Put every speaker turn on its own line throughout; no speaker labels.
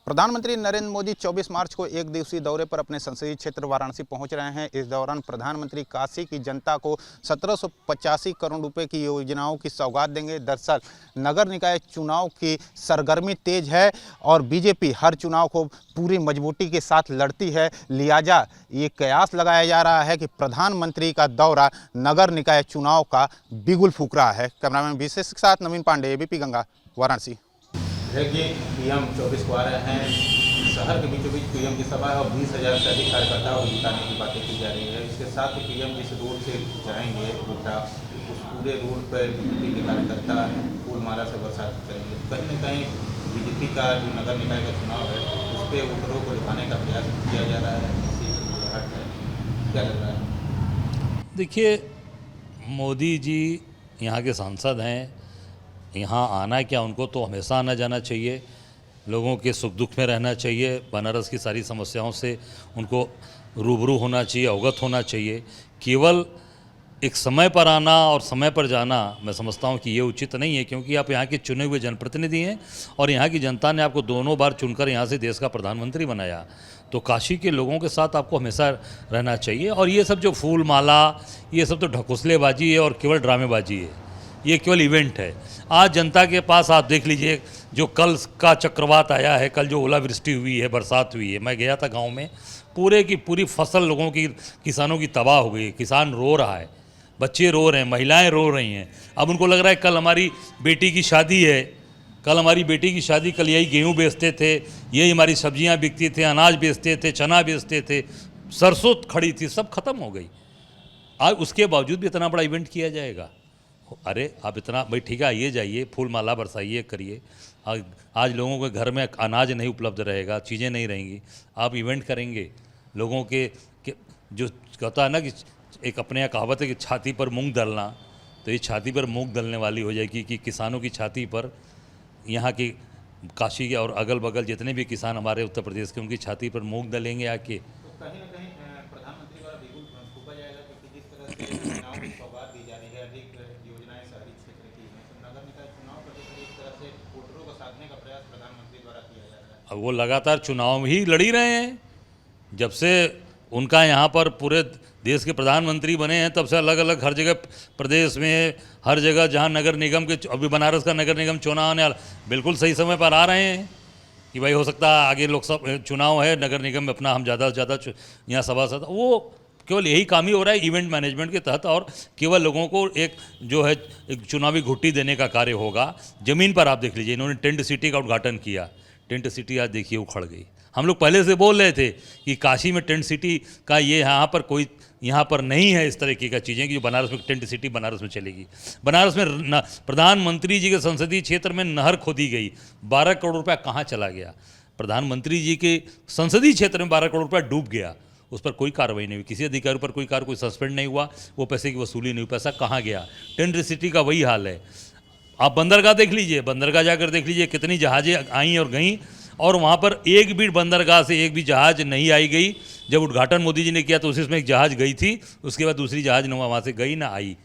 प्रधानमंत्री नरेंद्र मोदी 24 मार्च को एक दिवसीय दौरे पर अपने संसदीय क्षेत्र वाराणसी पहुंच रहे हैं। इस दौरान प्रधानमंत्री काशी की जनता को 1785 करोड़ रुपए की योजनाओं की सौगात देंगे। दरअसल नगर निकाय चुनाव की सरगर्मी तेज है और बीजेपी हर चुनाव को पूरी मजबूती के साथ लड़ती है। लिहाजा ये कयास लगाया जा रहा है कि प्रधानमंत्री का दौरा नगर निकाय चुनाव का बिगुल फूंक रहा है। कैमरामैन विशेष के साथ नवीन पांडे, एबीपी गंगा, वाराणसी।
देखिए, पीएम 24 को आ रहे हैं। शहर के बीचों बीच पीएम की सभा है और 20,000 से अधिक कार्यकर्ताओं को जिताने की बातें की जा रही है। इसके साथ ही पीएम जिस रोड से जाएंगे गोड्डा, उस पूरे रोड पर बीजेपी के कार्यकर्ता फूलमाला से बरसात करेंगे। कहीं न कहीं बीजेपी का जो नगर निकाय का चुनाव है उस पर वोटरों को दिखाने का प्रयास किया जा रहा है। क्या लग रहा है?
देखिए, मोदी जी यहाँ के सांसद हैं। यहाँ आना क्या, उनको तो हमेशा आना जाना चाहिए, लोगों के सुख दुख में रहना चाहिए, बनारस की सारी समस्याओं से उनको रूबरू होना चाहिए, अवगत होना चाहिए। केवल एक समय पर आना और समय पर जाना, मैं समझता हूँ कि ये उचित नहीं है, क्योंकि आप यहाँ के चुने हुए जनप्रतिनिधि हैं और यहाँ की जनता ने आपको दोनों बार चुनकर यहाँ से देश का प्रधानमंत्री बनाया। तो काशी के लोगों के साथ आपको हमेशा रहना चाहिए। और ये सब जो फूल माला, ये सब तो ढकोसलेबाजी है और केवल ड्रामेबाजी है, ये केवल इवेंट है। आज जनता के पास आप देख लीजिए, जो कल का चक्रवात आया है, कल जो ओलावृष्टि हुई है, बरसात हुई है, मैं गया था गांव में, पूरे की पूरी फसल लोगों की, किसानों की तबाह हो गई। किसान रो रहा है, बच्चे रो रहे हैं, महिलाएं रो रही हैं। अब उनको लग रहा है कल हमारी बेटी की शादी है, कल हमारी बेटी की शादी, कल यही गेहूँ बेचते थे, यही हमारी सब्जियाँ बिकती थे, अनाज बेचते थे, चना बेचते थे, सरसों खड़ी थी, सब खत्म हो गई। आज उसके बावजूद भी इतना बड़ा इवेंट किया जाएगा? अरे आप इतना, भाई ठीक है, आइए जाइए, फूल माला बरसाइए, करिए। आज लोगों के घर में अनाज नहीं उपलब्ध रहेगा, चीज़ें नहीं रहेंगी, आप इवेंट करेंगे लोगों के जो कहता है ना कि एक अपने यहाँ कहावत है कि छाती पर मूंग दलना, तो ये छाती पर मूंग दलने वाली हो जाएगी कि किसानों की छाती पर, यहाँ की काशी के और अगल बगल जितने भी किसान हमारे उत्तर प्रदेश के, उनकी छाती पर मूंग दलेंगे आके।
तो कहीं न कहीं प्रधानमंत्री द्वारा बिगुल फूंका जाएगा, क्योंकि जिस तरह से चुनाव की सौगात दी जा रही है, अधिक योजनाएं शहरी क्षेत्र की हैं, तो नगर निकाय चुनाव पर एक तरह से वोटरों को साधने का प्रयास प्रधानमंत्री द्वारा किया जा रहा है।
अब वो लगातार चुनाव ही लड़ी रहे हैं, जब से उनका यहाँ पर पूरे देश के प्रधानमंत्री बने हैं, तब से अलग अलग हर जगह प्रदेश में, हर जगह जहाँ नगर निगम के, अभी बनारस का नगर निगम चुनाव आने बिल्कुल सही समय पर आ रहे हैं कि भाई हो सकता है आगे लोकसभा चुनाव है, नगर निगम में अपना हम ज़्यादा से ज़्यादा यहाँ सभासद, वो केवल यही काम ही हो रहा है इवेंट मैनेजमेंट के तहत, और केवल लोगों को एक जो है एक चुनावी घुट्टी देने का कार्य होगा। ज़मीन पर आप देख लीजिए, इन्होंने टेंट सिटी का उद्घाटन किया, टेंट सिटी आज देखिए उखड़ गई। हम लोग पहले से बोल रहे थे कि काशी में टेंट सिटी का ये यहाँ पर कोई, यहाँ पर नहीं है इस तरीके का चीज़ें कि जो बनारस में टेंट सिटी बनारस में चलेगी। बनारस में प्रधानमंत्री जी के संसदीय क्षेत्र में नहर खोदी गई, 12 करोड़ रुपया कहाँ चला गया? प्रधानमंत्री जी के संसदीय क्षेत्र में 12 करोड़ रुपया डूब गया, उस पर कोई कार्रवाई नहीं हुई, किसी अधिकारी पर कोई सस्पेंड नहीं हुआ, वो पैसे की वसूली नहीं हुई, पैसा कहाँ गया? टेंट सिटी का वही हाल है। आप बंदरगाह देख लीजिए, बंदरगाह जाकर देख लीजिए कितनी जहाज़ें आई और गईं, और वहाँ पर एक भी बंदरगाह से एक भी जहाज़ नहीं आई गई। जब उद्घाटन मोदी जी ने किया तो उसमें एक जहाज़ गई थी, उसके बाद दूसरी जहाज़ वहाँ से गई ना आई।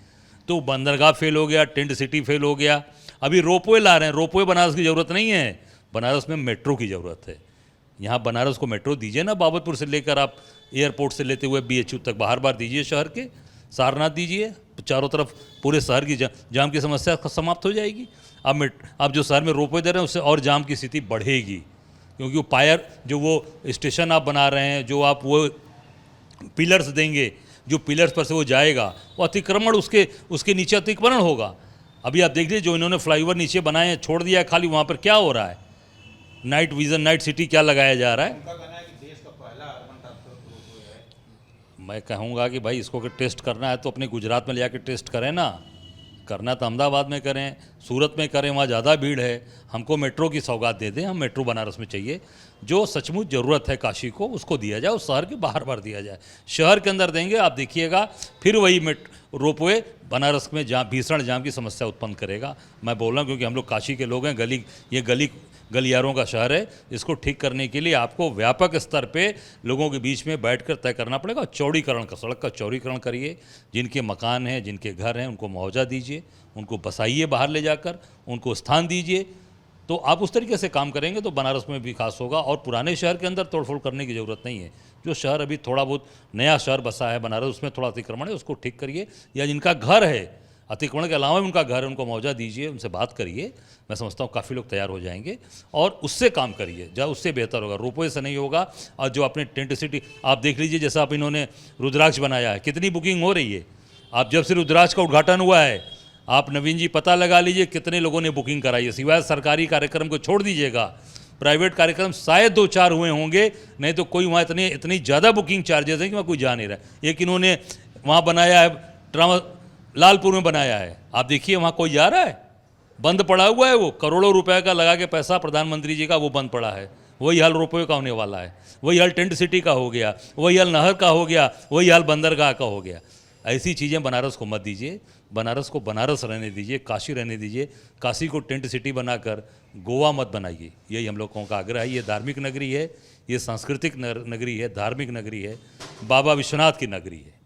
तो बंदरगाह फेल हो गया, टेंट सिटी फेल हो गया। अभी रोपवे ला रहे हैं, रोपवे बनारस की ज़रूरत नहीं है, बनारस में मेट्रो की ज़रूरत है। यहाँ बनारस को मेट्रो दीजिए ना, बाबतपुर से लेकर आप एयरपोर्ट से लेते हुए BHU तक बाहर बार दीजिए, शहर के सारनाथ दीजिए, चारों तरफ पूरे शहर की जाम की समस्या समाप्त हो जाएगी। अब जो शहर में रोपवे दे रहे हैं उससे और जाम की स्थिति बढ़ेगी, क्योंकि वो पायर जो वो स्टेशन आप बना रहे हैं, जो आप वो पिलर्स देंगे, जो पिलर्स पर से वो जाएगा, वो अतिक्रमण उसके नीचे अतिक्रमण होगा। अभी आप देख लीजिए, जो इन्होंने फ्लाईओवर नीचे बनाए हैं, छोड़ दिया है खाली, वहाँ पर क्या हो रहा है? नाइट विजन, नाइट सिटी क्या लगाया जा रहा है?
उनका कहना है कि देश का पहला अर्बन ट्रांसपोर्ट है।
मैं कहूँगा कि भाई इसको अगर टेस्ट करना है तो अपने गुजरात में ले जाकर टेस्ट करें ना, करना तो अहमदाबाद में करें, सूरत में करें, वहाँ ज़्यादा भीड़ है। हमको मेट्रो की सौगात दे दें, हम मेट्रो बनारस में चाहिए, जो सचमुच ज़रूरत है काशी को उसको दिया जाए, उस शहर के बाहर बार दिया जाए। शहर के अंदर देंगे, आप देखिएगा फिर वही रोपवे बनारस में भीषण जाम की समस्या उत्पन्न करेगा। मैं बोल रहा हूँ क्योंकि हम लोग काशी के लोग हैं, ये गलियारों का शहर है। इसको ठीक करने के लिए आपको व्यापक स्तर पे लोगों के बीच में बैठकर तय करना पड़ेगा। चौड़ीकरण का, सड़क का चौड़ीकरण करिए, जिनके मकान हैं, जिनके घर हैं, उनको मुआवजा दीजिए, उनको बसाइए, बाहर ले जाकर उनको स्थान दीजिए। तो आप उस तरीके से काम करेंगे तो बनारस में विकास होगा। और पुराने शहर के अंदर तोड़फोड़ करने की ज़रूरत नहीं है। जो शहर अभी थोड़ा बहुत नया शहर बसा है बनारस, उसमें थोड़ा अतिक्रमण है, उसको ठीक करिए। या जिनका घर है, अतिक्रमण के अलावा भी उनका घर है, उनको मुआवजा दीजिए, उनसे बात करिए। मैं समझता हूँ काफ़ी लोग तैयार हो जाएंगे और उससे काम करिए, जहाँ उससे बेहतर होगा। रोपवे से नहीं होगा। और जो आपने टेंट सिटी आप देख लीजिए, जैसा आप इन्होंने रुद्राक्ष बनाया है, कितनी बुकिंग हो रही है। आप जब से रुद्राक्ष का उद्घाटन हुआ है, आप नवीन जी पता लगा लीजिए कितने लोगों ने बुकिंग कराई है। सिवाय सरकारी कार्यक्रम को छोड़ दीजिएगा, प्राइवेट कार्यक्रम शायद 2-4 हुए होंगे, नहीं तो कोई वहाँ इतनी ज़्यादा बुकिंग चार्जेस हैं कि वहाँ कोई जा नहीं रहा। एक इन्होंने वहाँ बनाया है, ट्रामा लालपुर में बनाया है, आप देखिए वहाँ कोई जा रहा है? बंद पड़ा हुआ है। वो करोड़ों रुपए का लगा के पैसा प्रधानमंत्री जी का, वो बंद पड़ा है। वही हाल रोपवे का होने वाला है, वही हाल टेंट सिटी का हो गया, वही हाल नहर का हो गया, वही हाल बंदरगाह का हो गया। ऐसी चीज़ें बनारस को मत दीजिए। बनारस को बनारस रहने दीजिए, काशी रहने दीजिए। काशी को टेंट सिटी बनाकर गोवा मत बनाइए। यही हम लोगों का आग्रह है। ये धार्मिक नगरी है, ये सांस्कृतिक नगरी है, धार्मिक नगरी है, बाबा विश्वनाथ की नगरी है।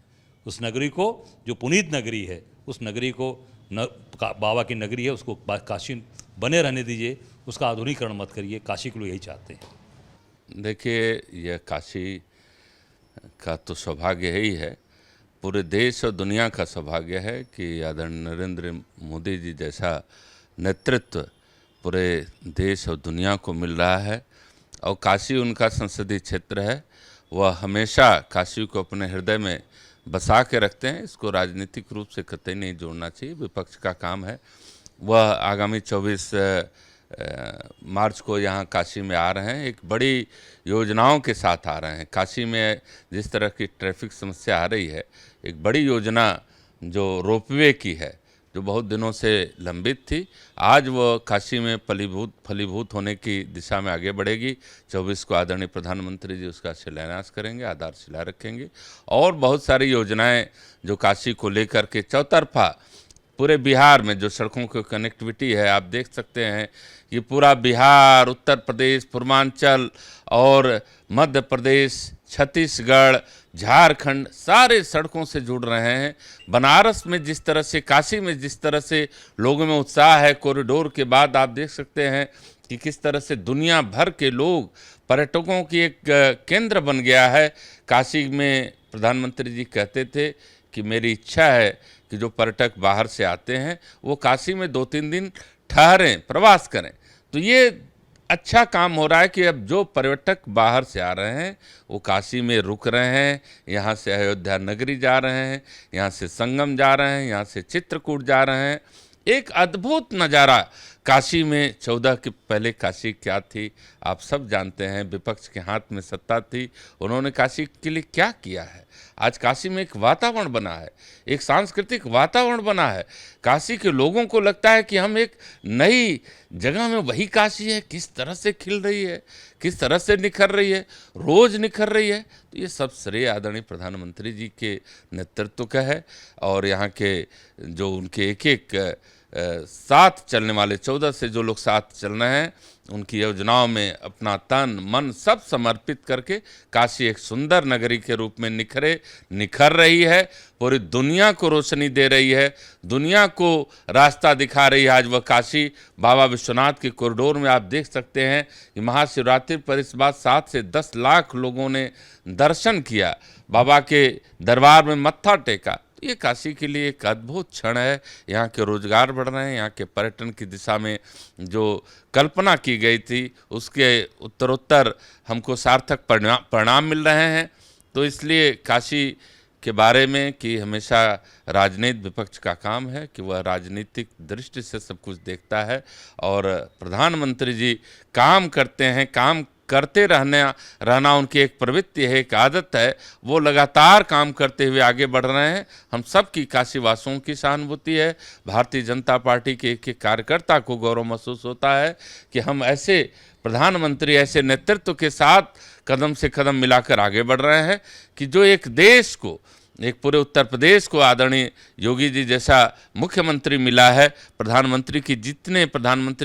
उस नगरी को, जो पुनीत नगरी है, उस नगरी को बाबा की नगरी है, उसको काशी बने रहने दीजिए। उसका आधुनिकीकरण मत करिए। काशी के लोग यही चाहते हैं।
देखिए, यह काशी का तो सौभाग्य ही है, पूरे देश और दुनिया का सौभाग्य है कि आदरणीय नरेंद्र मोदी जी जैसा नेतृत्व पूरे देश और दुनिया को मिल रहा है। और काशी उनका संसदीय क्षेत्र है। वह हमेशा काशी को अपने हृदय में बसा के रखते हैं। इसको राजनीतिक रूप से कतई नहीं जोड़ना चाहिए, विपक्ष का काम है। वह आगामी 24 मार्च को यहाँ काशी में आ रहे हैं, एक बड़ी योजनाओं के साथ आ रहे हैं। काशी में जिस तरह की ट्रैफिक समस्या आ रही है, एक बड़ी योजना जो रोपवे की है, जो बहुत दिनों से लंबित थी, आज वो काशी में फलीभूत होने की दिशा में आगे बढ़ेगी। 24 को आदरणीय प्रधानमंत्री जी उसका शिलान्यास करेंगे, आधारशिला रखेंगे। और बहुत सारी योजनाएं जो काशी को लेकर के चौतरफा पूरे बिहार में जो सड़कों की कनेक्टिविटी है, आप देख सकते हैं कि पूरा बिहार, उत्तर प्रदेश, पूर्वांचल और मध्य प्रदेश, छत्तीसगढ़, झारखंड सारे सड़कों से जुड़ रहे हैं। बनारस में जिस तरह से, काशी में जिस तरह से लोगों में उत्साह है, कॉरिडोर के बाद आप देख सकते हैं कि किस तरह से दुनिया भर के लोग, पर्यटकों की एक केंद्र बन गया है। काशी में प्रधानमंत्री जी कहते थे कि मेरी इच्छा है कि जो पर्यटक बाहर से आते हैं वो काशी में 2-3 दिन ठहरें, प्रवास करें। तो ये अच्छा काम हो रहा है कि अब जो पर्यटक बाहर से आ रहे हैं वो काशी में रुक रहे हैं। यहाँ से अयोध्या नगरी जा रहे हैं, यहाँ से संगम जा रहे हैं, यहाँ से चित्रकूट जा रहे हैं। एक अद्भुत नज़ारा काशी में। 14 के पहले काशी क्या थी आप सब जानते हैं। विपक्ष के हाथ में सत्ता थी, उन्होंने काशी के लिए क्या किया है। आज काशी में एक वातावरण बना है, एक सांस्कृतिक वातावरण बना है। काशी के लोगों को लगता है कि हम एक नई जगह में, वही काशी है, किस तरह से खिल रही है, किस तरह से निखर रही है, रोज़ निखर रही है। तो ये सब श्रेय आदरणीय प्रधानमंत्री जी के नेतृत्व का है। और यहाँ के जो उनके एक साथ चलने वाले 14 से जो लोग साथ चल रहे हैं, उनकी योजनाओं में अपना तन मन सब समर्पित करके काशी एक सुंदर नगरी के रूप में निखर रही है। पूरी दुनिया को रोशनी दे रही है, दुनिया को रास्ता दिखा रही है। आज वह काशी बाबा विश्वनाथ के कॉरिडोर में आप देख सकते हैं कि महाशिवरात्रि पर इस बार 7 से 10 लाख लोगों ने दर्शन किया, बाबा के दरबार में मत्था टेका। ये काशी के लिए एक अद्भुत क्षण है। यहाँ के रोजगार बढ़ रहे हैं, यहाँ के पर्यटन की दिशा में जो कल्पना की गई थी उसके उत्तरोत्तर हमको सार्थक परिणाम मिल रहे हैं। तो इसलिए काशी के बारे में कि हमेशा राजनीति विपक्ष का काम है कि वह राजनीतिक दृष्टि से सब कुछ देखता है। और प्रधानमंत्री जी काम करते हैं, काम करते रहना उनकी एक प्रवृत्ति है, एक आदत है। वो लगातार काम करते हुए आगे बढ़ रहे हैं। हम सब की काशी वासियों की सहानुभूति है। भारतीय जनता पार्टी के एक कार्यकर्ता को गौरव महसूस होता है कि हम ऐसे प्रधानमंत्री, ऐसे नेतृत्व के साथ कदम से कदम मिलाकर आगे बढ़ रहे हैं कि जो एक देश को, एक पूरे उत्तर प्रदेश को आदरणीय योगी जी जैसा मुख्यमंत्री मिला है। प्रधानमंत्री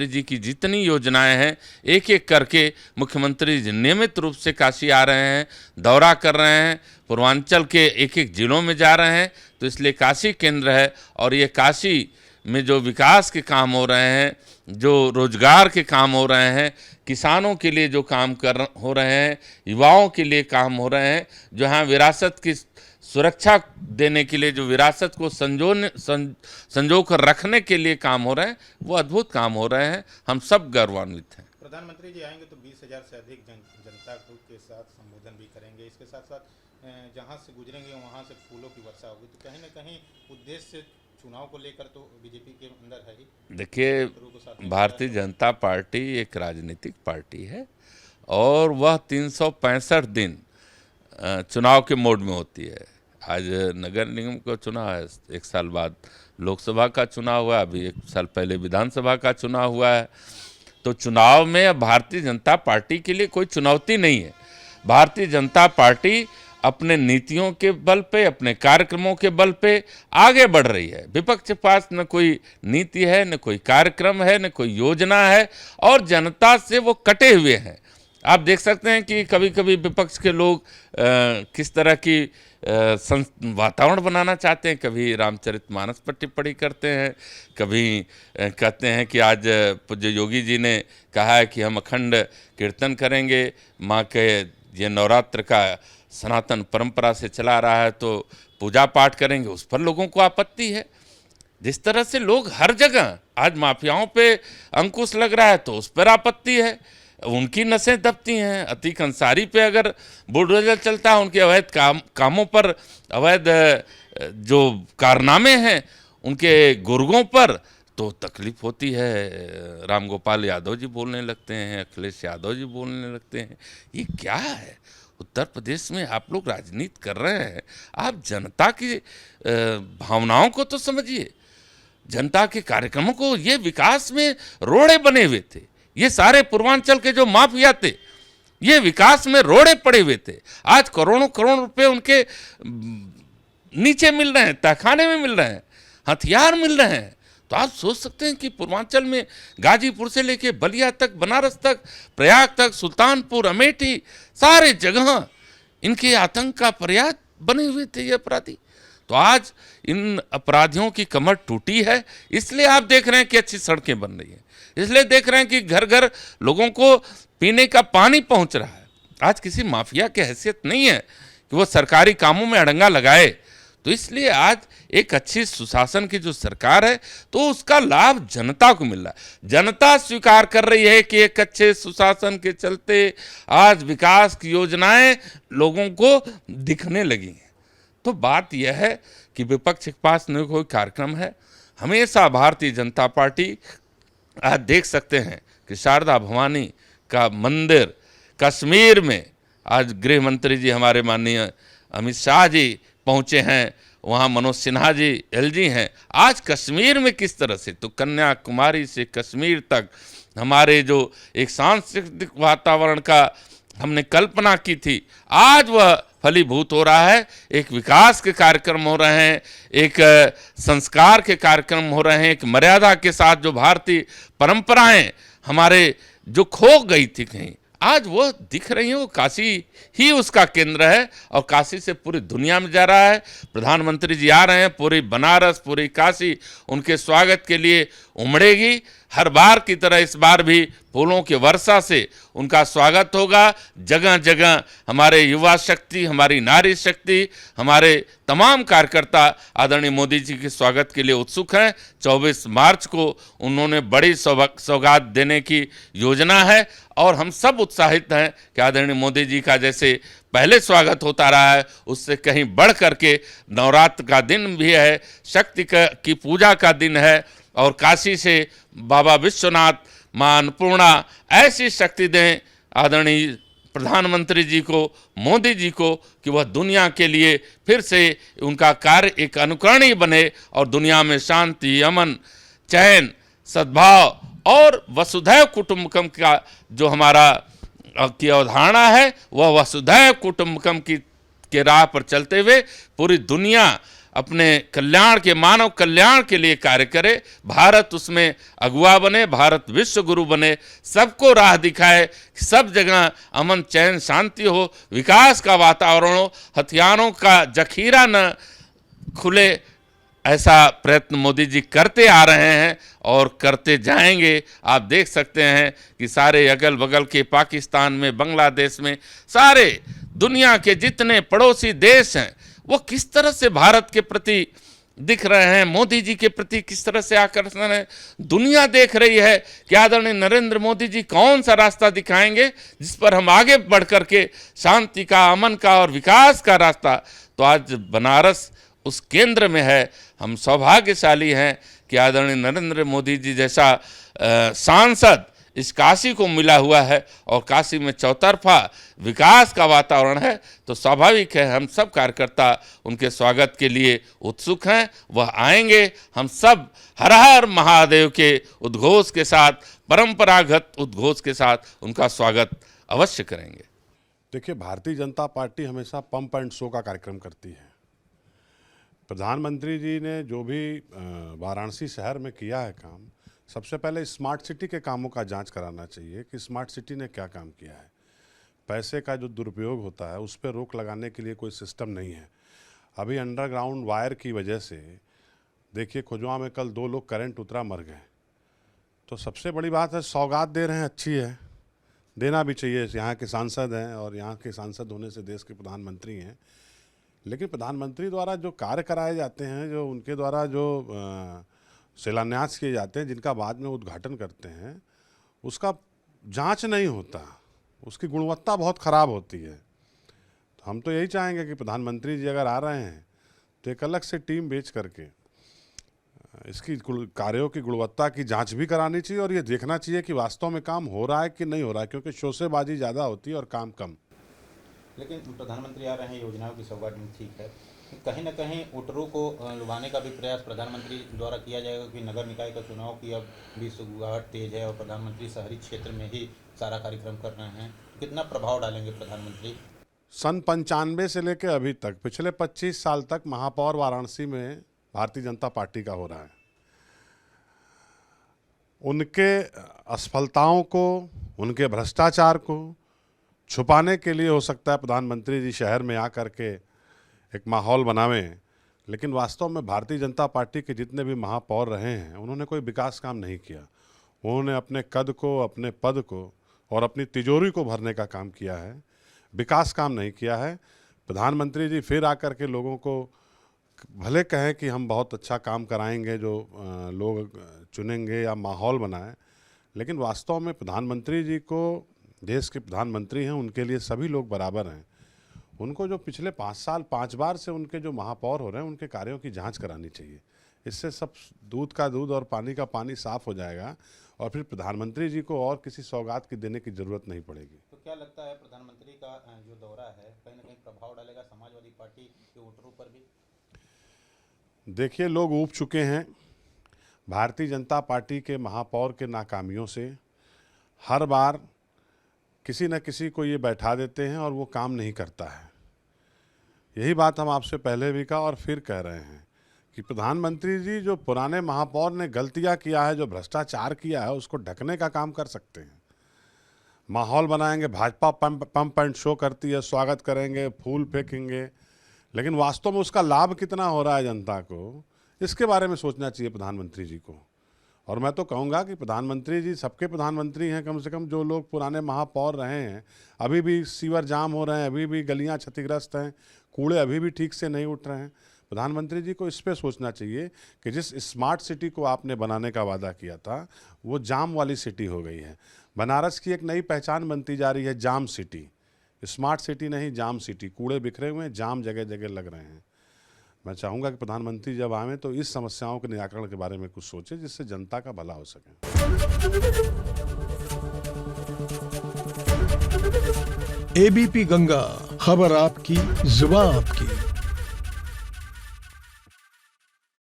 जी की जितनी योजनाएं हैं, एक एक करके मुख्यमंत्री जी नियमित रूप से काशी आ रहे हैं, दौरा कर रहे हैं, पूर्वांचल के एक एक जिलों में जा रहे हैं। तो इसलिए काशी केंद्र है। और ये काशी में जो विकास के काम हो रहे हैं, जो रोजगार के काम हो रहे हैं, किसानों के लिए जो काम हो रहे हैं, युवाओं के लिए काम हो रहे हैं, जहाँ विरासत की सुरक्षा देने के लिए, जो विरासत को संजो कर रखने के लिए काम हो रहे हैं, वो अद्भुत काम हो रहे हैं। हम सब गौरवान्वित हैं।
प्रधानमंत्री जी आएंगे तो 20,000 से अधिक जनता के साथ संबोधन भी करेंगे। इसके साथ साथ जहां से गुजरेंगे वहां से फूलों की वर्षा होगी, तो कहीं ना कहीं उद्देश्य चुनाव को लेकर तो बीजेपी के अंदर है ही।
देखिए, भारतीय जनता पार्टी एक राजनीतिक पार्टी है और वह 365 दिन चुनाव के मोड में होती है। आज नगर निगम का चुनाव है, 1 साल बाद लोकसभा का चुनाव हुआ, अभी 1 साल पहले विधानसभा का चुनाव हुआ है। तो चुनाव में अब भारतीय जनता पार्टी के लिए कोई चुनौती नहीं है। भारतीय जनता पार्टी अपने नीतियों के बल पे, अपने कार्यक्रमों के बल पे आगे बढ़ रही है। विपक्ष के पास न कोई नीति है, न कोई कार्यक्रम है, न कोई योजना है और जनता से वो कटे हुए हैं। आप देख सकते हैं कि कभी कभी विपक्ष के लोग किस तरह की वातावरण बनाना चाहते हैं। कभी रामचरितमानस पर टिप्पणी करते हैं, कभी कहते हैं कि आज पूज्य योगी जी ने कहा है कि हम अखंड कीर्तन करेंगे, माँ के ये नवरात्र का सनातन परंपरा से चला रहा है तो पूजा पाठ करेंगे, उस पर लोगों को आपत्ति है। जिस तरह से लोग हर जगह आज माफियाओं पे अंकुश लग रहा है तो उस पर आपत्ति है, उनकी नसें दबती हैं। अतीक अंसारी पे अगर बुलडोजर चलता है, उनके अवैध कामों पर, अवैध जो कारनामे हैं उनके गुर्गों पर, तो तकलीफ होती है। राम गोपाल यादव जी बोलने लगते हैं, अखिलेश यादव जी बोलने लगते हैं। ये क्या है? उत्तर प्रदेश में आप लोग राजनीति कर रहे हैं, आप जनता की भावनाओं को तो समझिए, जनता के कार्यक्रमों को। ये विकास में रोड़े बने हुए थे, ये सारे पूर्वांचल के जो माफिया थे ये विकास में रोड़े पड़े हुए थे। आज करोड़ों करोड़ रुपए उनके नीचे मिल रहे हैं, तहखाने में मिल रहे हैं, हथियार मिल रहे हैं। तो आप सोच सकते हैं कि पूर्वांचल में गाजीपुर से लेके बलिया तक, बनारस तक, प्रयाग तक, सुल्तानपुर, अमेठी, सारे जगह इनके आतंक का पर्याय बने हुए थे ये अपराधी। तो आज इन अपराधियों की कमर टूटी है, इसलिए आप देख रहे हैं कि अच्छी सड़कें बन रही हैं, इसलिए देख रहे हैं कि घर घर लोगों को पीने का पानी पहुंच रहा है। आज किसी माफिया की हैसियत नहीं है कि वो सरकारी कामों में अड़ंगा लगाए। तो इसलिए आज एक अच्छी सुशासन की जो सरकार है तो उसका लाभ जनता को मिल रहा है। जनता स्वीकार कर रही है कि एक अच्छे सुशासन के चलते आज विकास की योजनाएं लोगों को दिखने लगी हैं। तो बात यह है कि विपक्ष के पास न कोई कार्यक्रम है। हमेशा भारतीय जनता पार्टी, आज देख सकते हैं कि शारदा भवानी का मंदिर कश्मीर में, आज गृह मंत्री जी हमारे माननीय अमित शाह जी पहुँचे हैं, वहाँ मनोज सिन्हा जी एलजी हैं। आज कश्मीर में किस तरह से, तो कन्याकुमारी से कश्मीर तक हमारे जो एक सांस्कृतिक वातावरण का हमने कल्पना की थी, आज वह फलीभूत हो रहा है। एक विकास के कार्यक्रम हो रहे हैं, एक संस्कार के कार्यक्रम हो रहे हैं, एक मर्यादा के साथ जो भारतीय परंपराएं हमारे जो खो गई थी कहीं, आज वो दिख रही हैं। वो काशी ही उसका केंद्र है और काशी से पूरी दुनिया में जा रहा है। प्रधानमंत्री जी आ रहे हैं, पूरी बनारस, पूरी काशी उनके स्वागत के लिए उमड़ेगी। हर बार की तरह इस बार भी फूलों की वर्षा से उनका स्वागत होगा। जगह जगह हमारे युवा शक्ति, हमारी नारी शक्ति, हमारे तमाम कार्यकर्ता आदरणीय मोदी जी के स्वागत के लिए उत्सुक हैं। 24 मार्च को उन्होंने बड़ी सौगात देने की योजना है और हम सब उत्साहित हैं कि आदरणीय मोदी जी का जैसे पहले स्वागत होता रहा है उससे कहीं बढ़ करके नवरात्र का दिन भी है, शक्ति की पूजा का दिन है और काशी से बाबा विश्वनाथ, मां अन्नपूर्णा ऐसी शक्ति दें आदरणीय प्रधानमंत्री जी को, मोदी जी को, कि वह दुनिया के लिए फिर से उनका कार्य एक अनुकरणीय बने और दुनिया में शांति, अमन, चैन, सद्भाव और वसुधैव कुटुंबकम का जो हमारा की अवधारणा है वह वसुधैव कुटुंबकम के राह पर चलते हुए पूरी दुनिया अपने कल्याण के, मानव कल्याण के लिए कार्य करे। भारत उसमें अगुवा बने, भारत विश्व गुरु बने, सबको राह दिखाए, सब जगह अमन, चैन, शांति हो, विकास का वातावरण हो, हथियारों का जखीरा न खुले ऐसा प्रयत्न मोदी जी करते आ रहे हैं और करते जाएंगे। आप देख सकते हैं कि सारे अगल बगल के पाकिस्तान में, बांग्लादेश में, सारे दुनिया के जितने पड़ोसी देश हैं वो किस तरह से भारत के प्रति दिख रहे हैं, मोदी जी के प्रति किस तरह से आकर्षण है। दुनिया देख रही है कि आदरणीय नरेंद्र मोदी जी कौन सा रास्ता दिखाएंगे जिस पर हम आगे बढ़ कर के शांति का, अमन का और विकास का रास्ता। तो आज बनारस उस केंद्र में है। हम सौभाग्यशाली हैं कि आदरणीय नरेंद्र मोदी जी जैसा सांसद इस काशी को मिला हुआ है और काशी में चौतरफा विकास का वातावरण है। तो स्वाभाविक है हम सब कार्यकर्ता उनके स्वागत के लिए उत्सुक हैं। वह आएंगे, हम सब हर हर महादेव के उद्घोष के साथ, परंपरागत उद्घोष के साथ उनका स्वागत अवश्य करेंगे।
देखिए, भारतीय जनता पार्टी हमेशा पंप एंड शो का कार्यक्रम करती है। प्रधानमंत्री जी ने जो भी वाराणसी शहर में किया है काम, सबसे पहले स्मार्ट सिटी के कामों का जांच कराना चाहिए कि स्मार्ट सिटी ने क्या काम किया है। पैसे का जो दुरुपयोग होता है उस पर रोक लगाने के लिए कोई सिस्टम नहीं है। अभी अंडरग्राउंड वायर की वजह से देखिए खुजवा में कल 2 लोग करंट उतरा मर गए। तो सबसे बड़ी बात है, सौगात दे रहे हैं, अच्छी है, देना भी चाहिए। यहाँ के सांसद हैं और यहाँ के सांसद होने से देश के प्रधानमंत्री हैं। लेकिन प्रधानमंत्री द्वारा जो कार्य कराए जाते हैं, जो उनके द्वारा जो शिलान्यास किए जाते हैं, जिनका बाद में उद्घाटन करते हैं, उसका जांच नहीं होता, उसकी गुणवत्ता बहुत ख़राब होती है। तो हम तो यही चाहेंगे कि प्रधानमंत्री जी अगर आ रहे हैं तो एक अलग से टीम भेज करके इसकी कार्यों की गुणवत्ता की जांच भी करानी चाहिए और ये देखना चाहिए कि वास्तव में काम हो रहा है कि नहीं हो रहा है, क्योंकि शोसेबाजी ज़्यादा होती है और काम कम।
लेकिन प्रधानमंत्री आ रहे हैं, योजनाओं की सौगात ठीक है, कहीं ना कहीं वोटरों को लुभाने का भी प्रयास प्रधानमंत्री द्वारा किया जाएगा कि नगर निकाय का चुनाव की अब भी सुगबुगाहट तेज है और प्रधानमंत्री शहरी क्षेत्र में ही सारा कार्यक्रम कर रहे हैं। कितना प्रभाव डालेंगे प्रधानमंत्री?
सन 95 से लेकर अभी तक पिछले 25 साल तक महापौर वाराणसी में भारतीय जनता पार्टी का हो रहा है। उनके असफलताओं को, उनके भ्रष्टाचार को छुपाने के लिए हो सकता है प्रधानमंत्री जी शहर में आकर के एक माहौल बनावें, लेकिन वास्तव में भारतीय जनता पार्टी के जितने भी महापौर रहे हैं उन्होंने कोई विकास काम नहीं किया। उन्होंने अपने कद को, अपने पद को और अपनी तिजोरी को भरने का काम किया है, विकास काम नहीं किया है। प्रधानमंत्री जी फिर आकर के लोगों को भले कहें कि हम बहुत अच्छा काम कराएंगे, जो लोग चुनेंगे या माहौल बनाएं, लेकिन वास्तव में प्रधानमंत्री जी को, देश के प्रधानमंत्री हैं, उनके लिए सभी लोग बराबर हैं। उनको जो पिछले 5 साल 5 बार से उनके जो महापौर हो रहे हैं उनके कार्यों की जांच करानी चाहिए। इससे सब दूध का दूध और पानी का पानी साफ हो जाएगा और फिर प्रधानमंत्री जी को और किसी सौगात की देने की जरूरत नहीं पड़ेगी।
तो क्या लगता है प्रधानमंत्री का जो दौरा है कहीं ना कहीं प्रभाव डालेगा समाजवादी पार्टी के वोटरों पर भी?
देखिए, लोग ऊब चुके हैं भारतीय जनता पार्टी के महापौर के नाकामियों से। हर बार किसी न किसी को ये बैठा देते हैं और वो काम नहीं करता है। यही बात हम आपसे पहले भी कहा और फिर कह रहे हैं कि प्रधानमंत्री जी जो पुराने महापौर ने गलतियां किया है, जो भ्रष्टाचार किया है, उसको ढकने का काम कर सकते हैं। माहौल बनाएंगे, भाजपा पंप एंड शो करती है, स्वागत करेंगे, फूल फेंकेंगे, लेकिन वास्तव में उसका लाभ कितना हो रहा है जनता को, इसके बारे में सोचना चाहिए प्रधानमंत्री जी को। और मैं तो कहूँगा कि प्रधानमंत्री जी सबके प्रधानमंत्री हैं। कम से कम जो लोग पुराने महापौर रहे हैं, अभी भी सीवर जाम हो रहे हैं, अभी भी गलियां क्षतिग्रस्त हैं, कूड़े अभी भी ठीक से नहीं उठ रहे हैं। प्रधानमंत्री जी को इस पे सोचना चाहिए कि जिस स्मार्ट सिटी को आपने बनाने का वादा किया था वो जाम वाली सिटी हो गई है। बनारस की एक नई पहचान बनती जा रही है, जाम सिटी। स्मार्ट सिटी नहीं, जाम सिटी। कूड़े बिखरे हुए हैं, जाम जगह जगह लग रहे हैं। मैं चाहूँगा कि प्रधानमंत्री जब आएँ तो इस समस्याओं के निराकरण के बारे में कुछ सोचें जिससे जनता का भला हो सके।
एबीपी गंगा, खबर आपकी, जुबान आपकी।